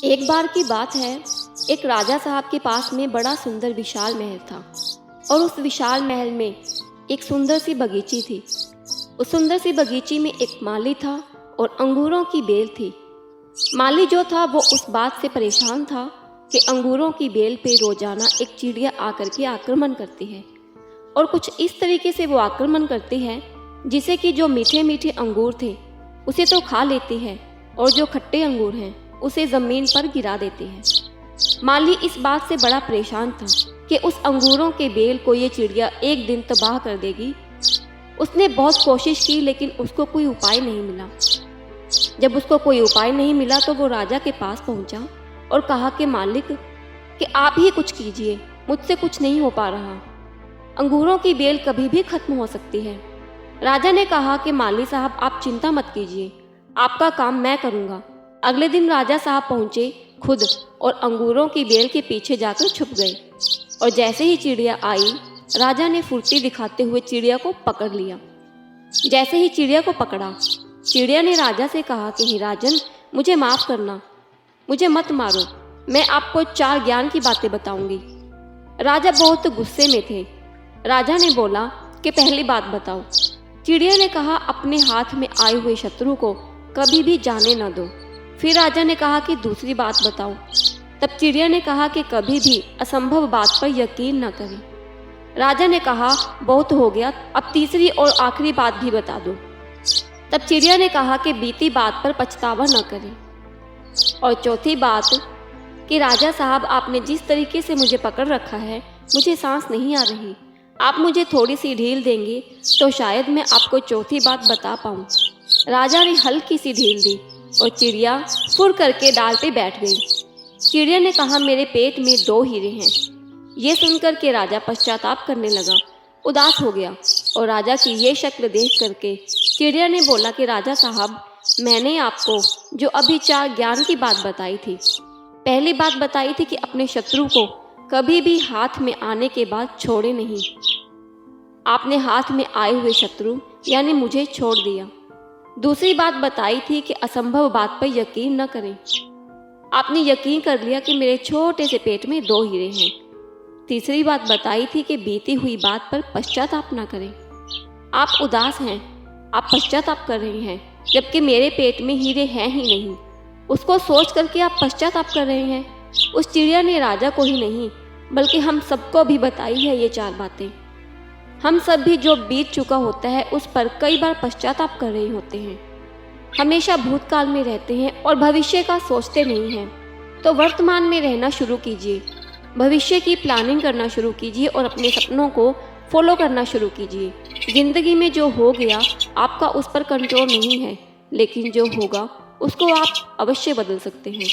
एक बार की बात है। एक राजा साहब के पास में बड़ा सुंदर विशाल महल था और उस विशाल महल में एक सुंदर सी बगीची थी। उस सुंदर सी बगीची में एक माली था और अंगूरों की बेल थी। माली जो था वो उस बात से परेशान था कि अंगूरों की बेल पे रोजाना एक चिड़िया आकर के आक्रमण करती है और कुछ इस तरीके से वो आक्रमण करती है जिसे कि जो मीठे मीठे अंगूर थे उसे तो खा लेती है और जो खट्टे अंगूर हैं उसे ज़मीन पर गिरा देती है। माली इस बात से बड़ा परेशान था कि उस अंगूरों के बेल को ये चिड़िया एक दिन तबाह कर देगी। उसने बहुत कोशिश की लेकिन उसको कोई उपाय नहीं मिला। जब उसको कोई उपाय नहीं मिला तो वो राजा के पास पहुंचा और कहा कि मालिक कि आप ही कुछ कीजिए, मुझसे कुछ नहीं हो पा रहा। अंगूरों की बेल कभी भी खत्म हो सकती है। राजा ने कहा कि माली साहब आप चिंता मत कीजिए, आपका काम मैं करूँगा। अगले दिन राजा साहब पहुँचे खुद और अंगूरों की बेल के पीछे जाकर छुप गए और जैसे ही चिड़िया आई राजा ने फुर्ती दिखाते हुए चिड़िया को पकड़ लिया। जैसे ही चिड़िया को पकड़ा, चिड़िया ने राजा से कहा कि हे राजन, मुझे माफ़ करना, मुझे मत मारो, मैं आपको 4 ज्ञान की बातें बताऊंगी। राजा बहुत गुस्से में थे। राजा ने बोला कि पहली बात बताओ। चिड़िया ने कहा अपने हाथ में आए हुए शत्रु को कभी भी जाने न दो। फिर राजा ने कहा कि दूसरी बात बताओ। तब चिड़िया ने कहा कि कभी भी असंभव बात पर यकीन न करें। राजा ने कहा बहुत हो गया, अब तीसरी और आखिरी बात भी बता दो। तब चिड़िया ने कहा कि बीती बात पर पछतावा न करें। और चौथी बात कि राजा साहब आपने जिस तरीके से मुझे पकड़ रखा है मुझे सांस नहीं आ रही, आप मुझे थोड़ी सी ढील देंगे तो शायद मैं आपको चौथी बात बता पाऊँ। राजा ने हल्की सी ढील दी और चिड़िया फुर करके डाल पे बैठ गई। चिड़िया ने कहा मेरे पेट में 2 हीरे हैं। ये सुनकर के राजा पश्चाताप करने लगा, उदास हो गया और राजा की ये शक्ल देख करके चिड़िया ने बोला कि राजा साहब, मैंने आपको जो अभी 4 ज्ञान की बात बताई थी, पहली बात बताई थी कि अपने शत्रु को कभी भी हाथ में आने के बाद छोड़े नहीं। आपने हाथ में आए हुए शत्रु यानी मुझे छोड़ दिया। दूसरी बात बताई थी कि असंभव बात पर यकीन न करें। आपने यकीन कर लिया कि मेरे छोटे से पेट में 2 हीरे हैं। तीसरी बात बताई थी कि बीती हुई बात पर पश्चाताप न करें। आप उदास हैं, आप पश्चाताप कर रहे हैं, जबकि मेरे पेट में हीरे हैं ही नहीं। उसको सोच करके आप पश्चाताप कर रहे हैं। उस चिड़िया ने राजा को ही नहीं बल्कि हम सबको भी बताई है ये 4 बातें। हम सब भी जो बीत चुका होता है उस पर कई बार पश्चाताप कर रहे होते हैं। हमेशा भूतकाल में रहते हैं और भविष्य का सोचते नहीं हैं। तो वर्तमान में रहना शुरू कीजिए, भविष्य की प्लानिंग करना शुरू कीजिए और अपने सपनों को फॉलो करना शुरू कीजिए। ज़िंदगी में जो हो गया आपका उस पर कंट्रोल नहीं है, लेकिन जो होगा उसको आप अवश्य बदल सकते हैं।